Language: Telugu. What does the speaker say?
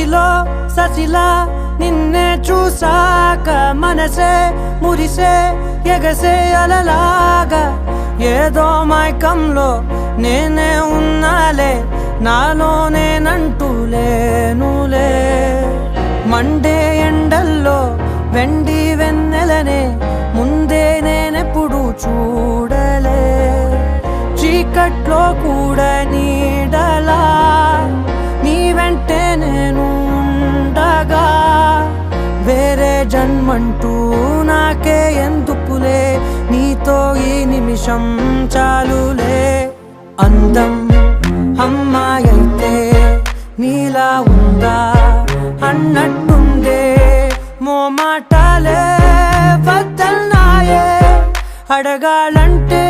మదిలో ససిలా నిన్నే చూసాక మనసే మురిసే ఎగసే అలలాగా ఏదో మైకంలో నేనే ఉన్నాలే నాలోనేనంటూ లేనులే మండే ఎండల్లో వెండి వెన్నెలనే ముందే నేనెప్పుడు చూడలే చీకట్లో కూడా నీడలా నీ వెంటే నేను ఉండగా వేరే జన్మంటూ నాకే ఎందుకులే నీతో ఈ నిమిషం చాలులే అందం అమ్మాయైతే నీలా ఉందా అన్నట్టుందే మోమాటాలే వద్దన్నాయే అడగాలంటే